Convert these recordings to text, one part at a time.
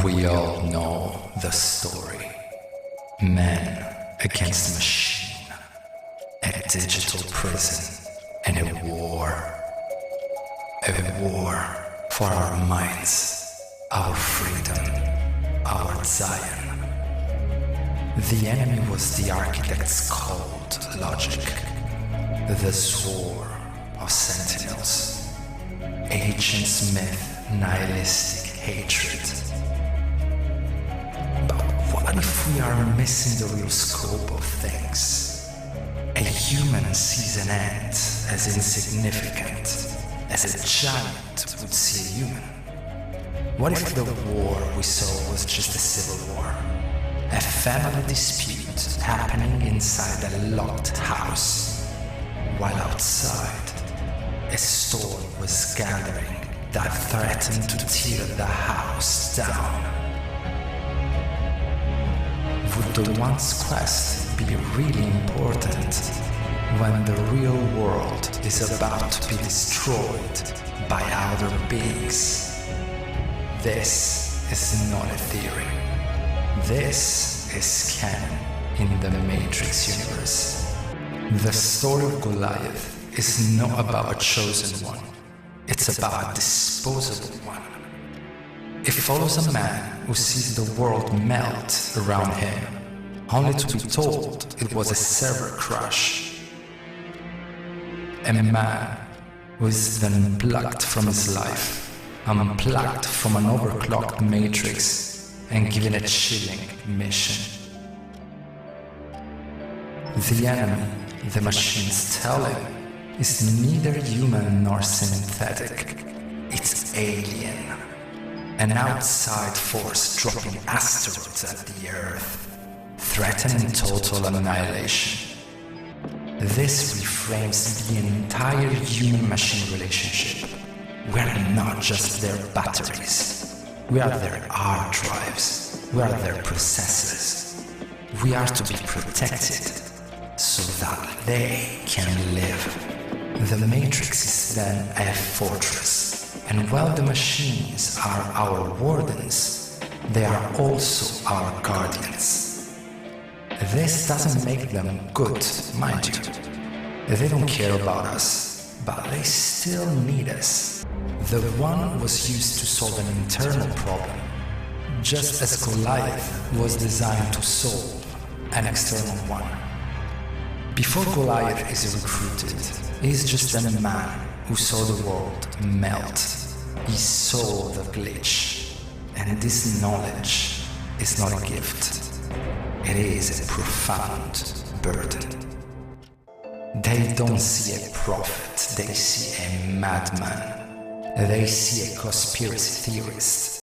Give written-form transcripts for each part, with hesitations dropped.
We all know the story. Man against machine, a digital prison, and a war. A war for our minds, our freedom, our Zion. The enemy was the architect's cold logic, the swarm of sentinels, ancient Smith nihilistic hatred. But what if we are missing the real scope of things? A human sees an ant as insignificant as a giant would see a human. What if the war we saw was just a civil war? A family dispute happening inside a locked house, while outside a storm was gathering that threatened to tear the house down. Would the one's quest be really important when the real world is about to be destroyed by other beings? This is not a theory. This is canon in the Matrix universe. The story of Goliath is not about a chosen one. It's about a disposable one. It follows a man who sees the world melt around him, only to be told it was a server crash. A man who is then plucked from his life, unplugged from an overclocked matrix, and given a chilling mission. The enemy, the machines tell him, is neither human nor synthetic. It's alien. An outside force dropping asteroids at the Earth, threatening total annihilation. This reframes the entire human-machine relationship. We are not just their batteries. We are their hard drives. We are their processors. We are to be protected so that they can live. The Matrix is then a fortress, and while the machines are our wardens, they are also our guardians. This doesn't make them good, mind you. They don't care about us, but they still need us. The one was used to solve an internal problem, just as Goliath was designed to solve an external one. Before Goliath is recruited, he is just a man who saw the world melt. He saw the glitch, and this knowledge is not a gift. It is a profound burden. They don't see a prophet, they see a madman. They see a conspiracy theorist.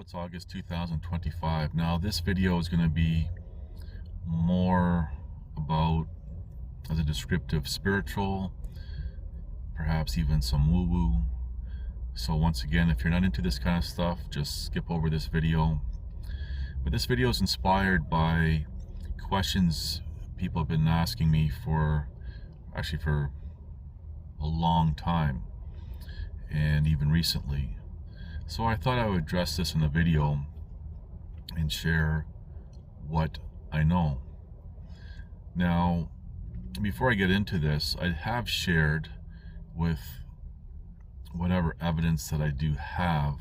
It's August 2025. Now this video is going to be more about, as a descriptive, spiritual, perhaps even some woo-woo. So once again, if you're not into this kind of stuff, just skip over this video. But this video is inspired by questions people have been asking me for a long time, and even recently. So I thought I would address this in the video and share what I know. Now, before I get into this, I have shared with whatever evidence that I do have,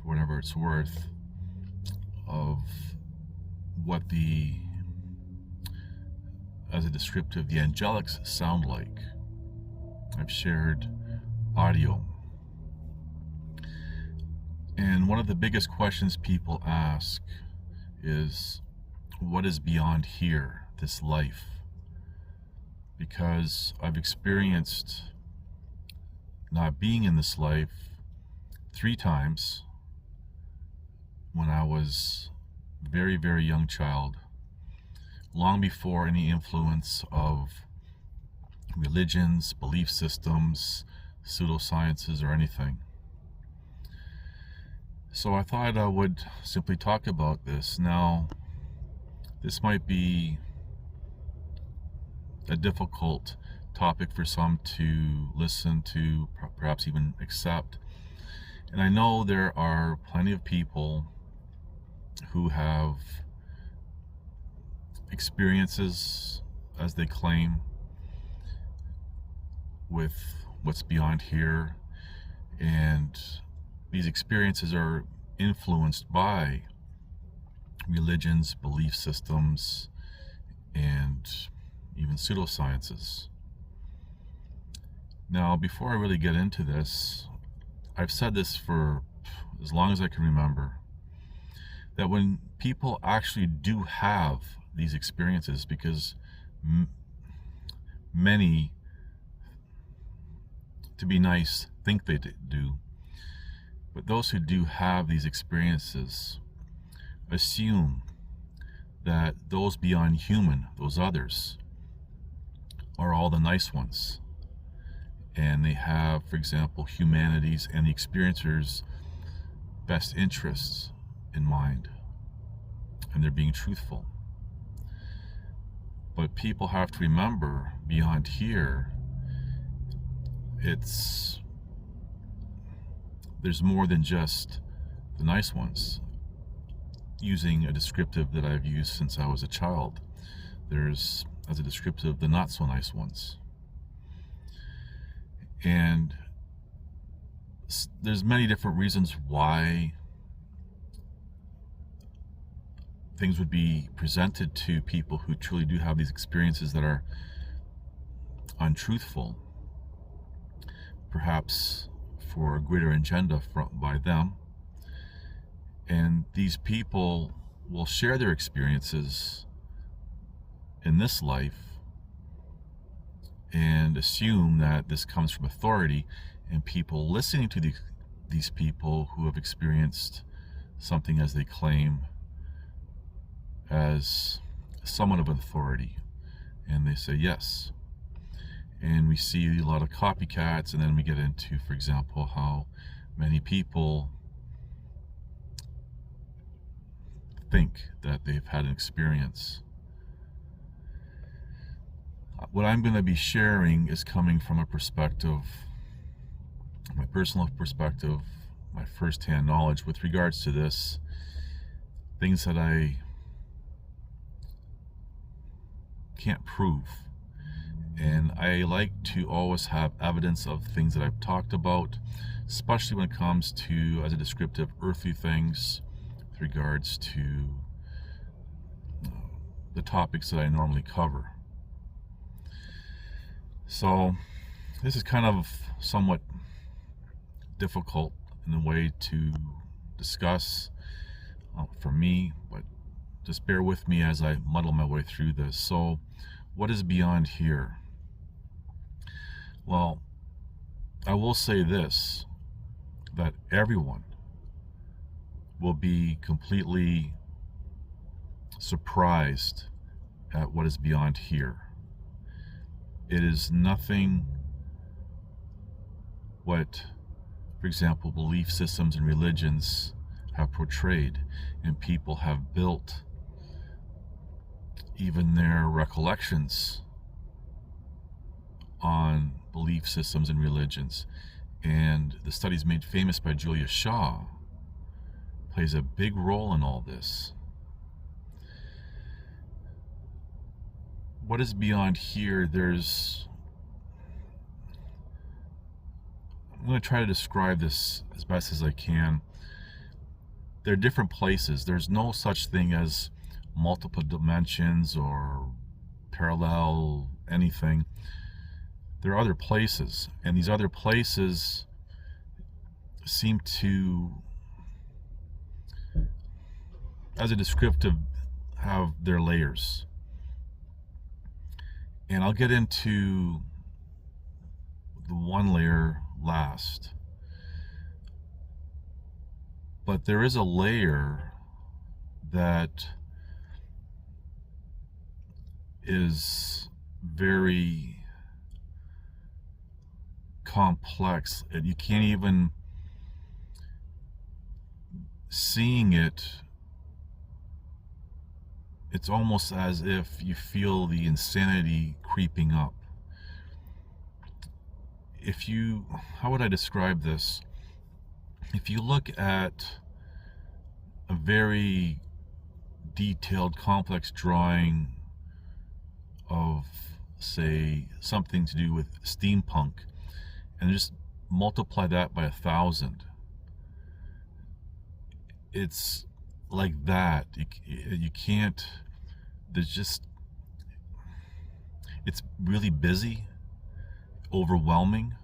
for whatever it's worth, of what as a descriptive, the angelics sound like. I've shared audio. And one of the biggest questions people ask is, what is beyond here, this life? because I've experienced not being in this life 3 times when I was a very, very young child, long before any influence of religions, belief systems, pseudosciences, or anything. So I thought I would simply talk about this. Now, this might be a difficult topic for some to listen to, perhaps even accept. And I know there are plenty of people who have experiences, as they claim, with what's beyond here, and these experiences are influenced by religions, belief systems, and even pseudosciences. Now, before I really get into this, I've said this for as long as I can remember, that when people actually do have these experiences, because many, to be nice, think they do, but those who do have these experiences assume that those beyond human, those others, are all the nice ones. And they have, for example, humanity's and the experiencer's best interests in mind. And they're being truthful. But people have to remember, beyond here, there's more than just the nice ones. Using a descriptive that I've used since I was a child, there's, as a descriptive, the not so nice ones. And there's many different reasons why things would be presented to people who truly do have these experiences that are untruthful, perhaps for a greater agenda by them. And these people will share their experiences in this life and assume that this comes from authority, and people listening to these people who have experienced something, as they claim, as somewhat of an authority, and they say yes. And we see a lot of copycats, and then we get into, for example, how many people think that they've had an experience. What I'm going to be sharing is coming from a perspective, my personal perspective, my first-hand knowledge with regards to this, things that I can't prove. And I like to always have evidence of things that I've talked about, especially when it comes to, as a descriptive, earthly things with regards to the topics that I normally cover. So this is kind of somewhat difficult in a way to discuss for me, but just bear with me as I muddle my way through this. So what is beyond here? Well, I will say this, that everyone will be completely surprised at what is beyond here. It is nothing what, for example, belief systems and religions have portrayed, and people have built even their recollections on belief systems and religions. And the studies made famous by Julia Shaw plays a big role in all this. What is beyond here? I'm going to try to describe this as best as I can. There are different places. There's no such thing as multiple dimensions or parallel anything. There are other places, and these other places seem to, as a descriptive, have their layers. And I'll get into the one layer last. But there is a layer that is very complex, and you can't even, seeing it, it's almost as if you feel the insanity creeping up. If you, how would I describe this? If you look at a very detailed, complex drawing of, say, something to do with steampunk, and just multiply that by 1,000, it's like that. You can't, there's just, it's really busy, overwhelming.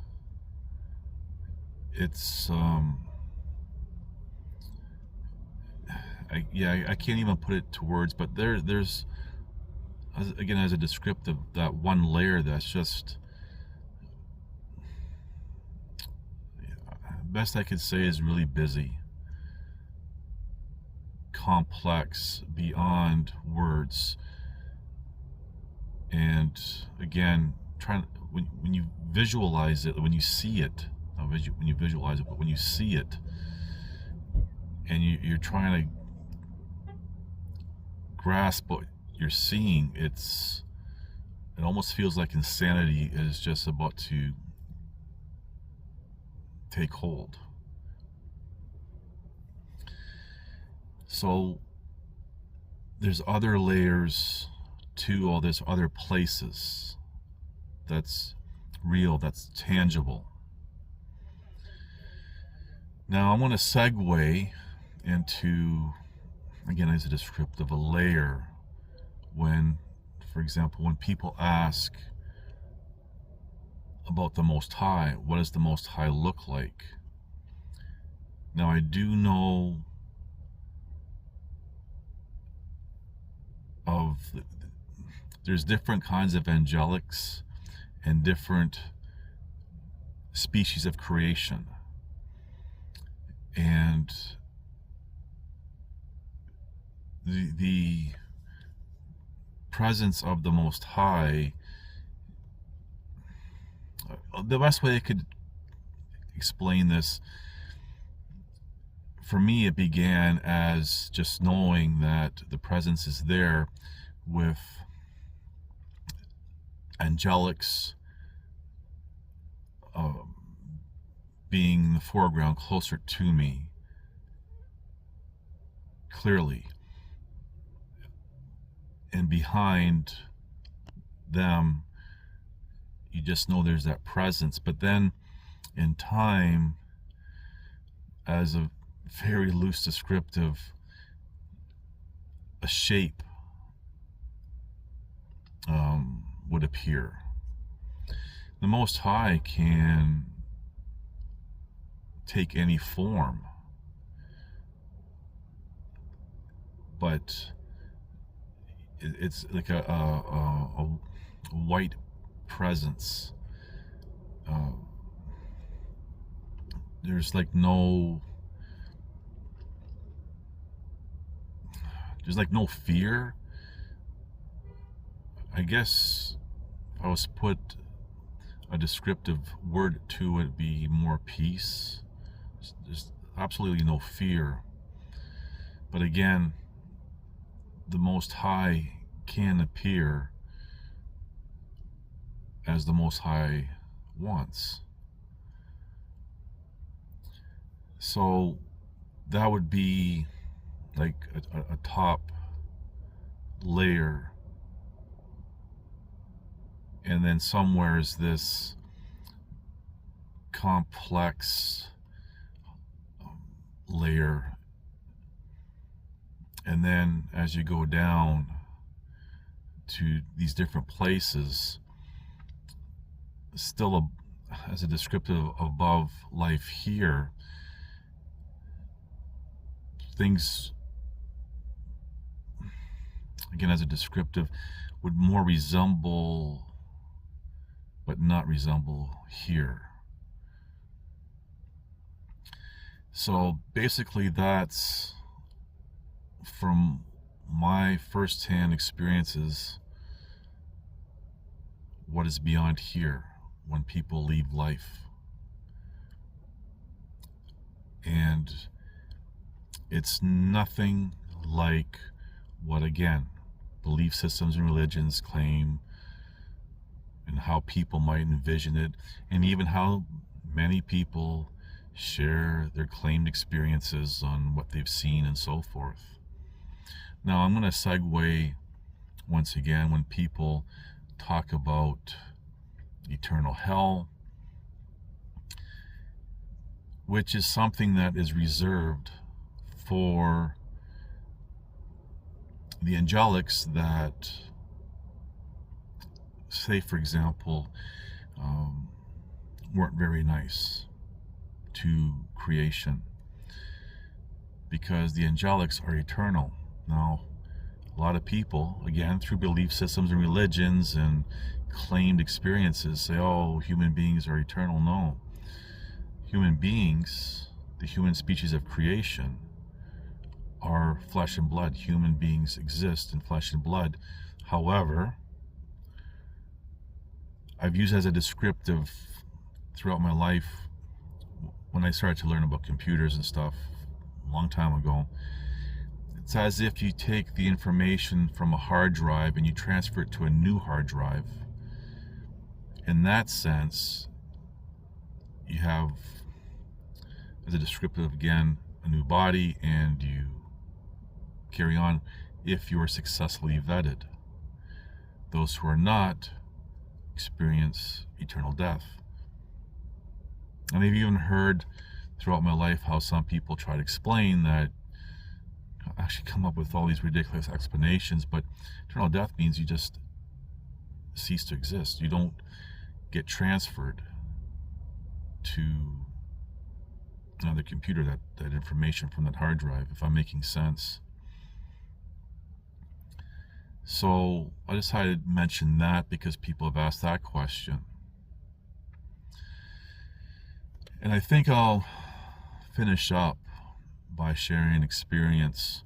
It's I can't even put it to words, but there's, again, as a descriptive, that one layer that's just, best I could say is really busy, complex beyond words. And again, when you visualize it, when you see it, not when you visualize it, but when you see it, and you're trying to grasp what you're seeing, it almost feels like insanity is just about to take hold. So there's other layers to all this, other places that's real, that's tangible. Now I want to segue into, again, as a descriptive, a layer. When, for example, when people ask about the Most High, what does the Most High look like? Now I do know of, there's different kinds of angelics and different species of creation, and the presence of the Most High, the best way I could explain this, for me, it began as just knowing that the presence is there, with angelics being in the foreground, closer to me, clearly, and behind them you just know there's that presence. But then in time, as a very loose descriptive, a shape would appear. The Most High can take any form, but it's like a white presence. There's like no fear. I guess if I was to put a descriptive word to it, be more peace. There's absolutely no fear. But again, the Most High can appear as the Most High wants. So that would be like a top layer, and then somewhere is this complex layer, and then as you go down to these different places, still as a descriptive above life here, things, again as a descriptive, would more resemble but not resemble here. So basically that's from my first-hand experiences what is beyond here when people leave life. And it's nothing like what, again, belief systems and religions claim, and how people might envision it, and even how many people share their claimed experiences on what they've seen and so forth. Now I'm going to segue once again when people talk about eternal hell, which is something that is reserved for the angelics that, say for example, weren't very nice to creation, because the angelics are eternal. Now, a lot of people, again, through belief systems and religions and claimed experiences, say, oh, human beings are eternal. No. Human beings, the human species of creation, are flesh and blood. Human beings exist in flesh and blood. However, I've used as a descriptive throughout my life, when I started to learn about computers and stuff a long time ago, it's as if you take the information from a hard drive and you transfer it to a new hard drive. In that sense, you have, as a descriptive again, a new body, and you carry on if you are successfully vetted. Those who are not experience eternal death. And I've even heard throughout my life how some people try to explain that, actually come up with all these ridiculous explanations, but eternal death means you just cease to exist. You don't get transferred to another computer, that information from that hard drive, if I'm making sense. So I decided to mention that because people have asked that question. And I think I'll finish up by sharing an experience,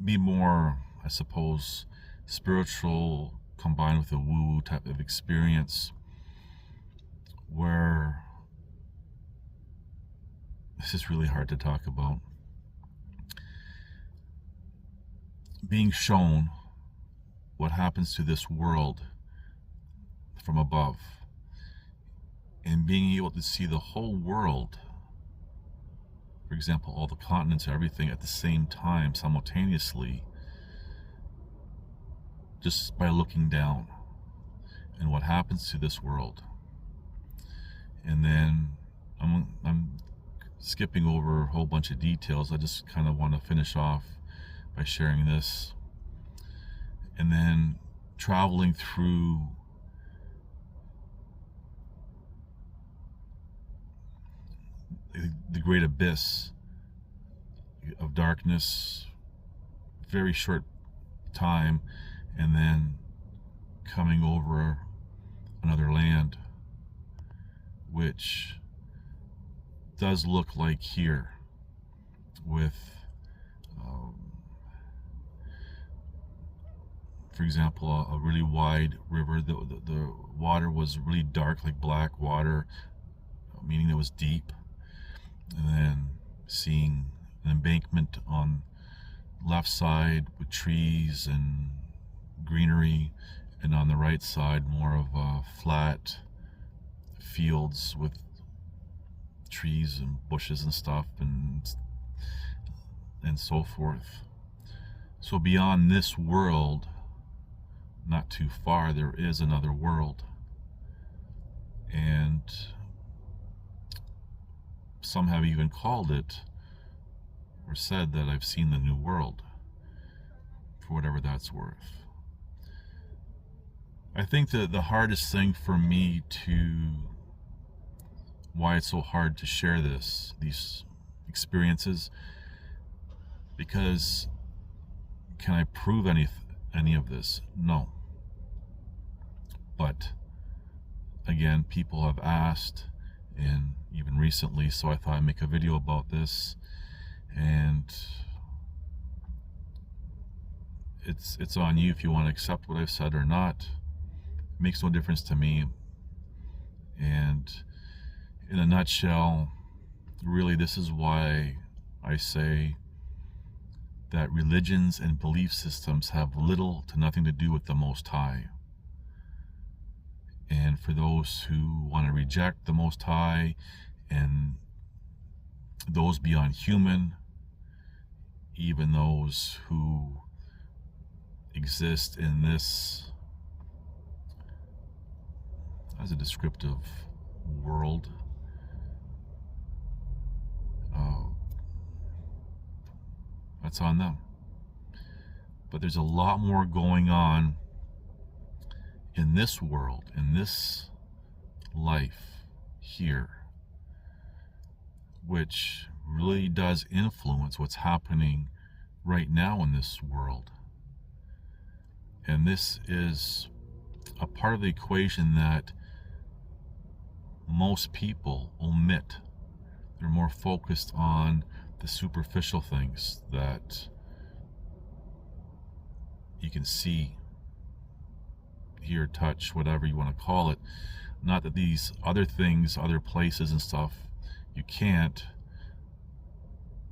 be more, I suppose, spiritual combined with a woo type of experience, where this is really hard to talk about. Being shown what happens to this world from above, and being able to see the whole world, for example, all the continents, everything at the same time, simultaneously, just by looking down, and what happens to this world. And then I'm skipping over a whole bunch of details. I just kind of want to finish off by sharing this, and then traveling through the great abyss of darkness, very short time, and then coming over another land, which does look like here, with for example, a really wide river. The water was really dark, like black water, meaning it was deep. And then seeing an embankment on left side with trees and greenery, and on the right side more of flat fields with trees and bushes and stuff and so forth. So beyond this world, not too far, there is another world. And some have even called it, or said that I've seen the new world, for whatever that's worth. I think that the hardest thing for me why it's so hard to share these experiences, because can I prove any of this? No. But again, people have asked, and even recently, so I thought I'd make a video about this. And it's on you if you want to accept what I've said or not. It makes no difference to me. And in a nutshell, really, this is why I say that religions and belief systems have little to nothing to do with the Most High. And for those who want to reject the Most High and those beyond human, even those who exist in this as a descriptive world, that's on them. But there's a lot more going on in this world, in this life here, which really does influence what's happening right now in this world. And this is a part of the equation that most people omit. They're more focused on the superficial things that you can see, hear, touch, whatever you want to call it. Not that these other things, other places and stuff, you can't,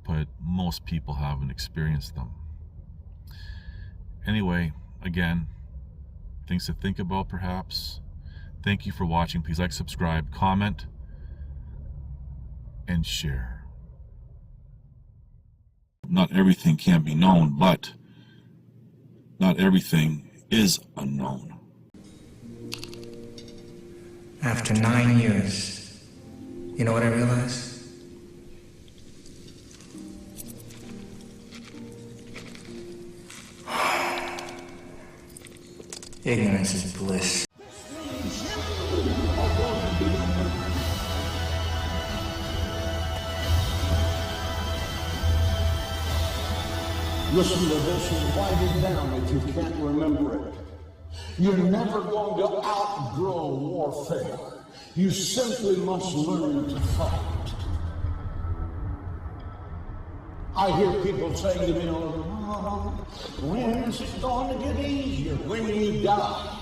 but most people haven't experienced them. Anyway, again, things to think about perhaps. Thank you for watching. Please like, subscribe, comment, and share. Not everything can be known, but not everything is unknown. After 9 years, you know what I realized? Ignorance is bliss. Listen to this and write it down if you can't remember it. You're never going to outgrow warfare. You simply must learn to fight. I hear people saying to me, oh, when is it going to get easier? When you die.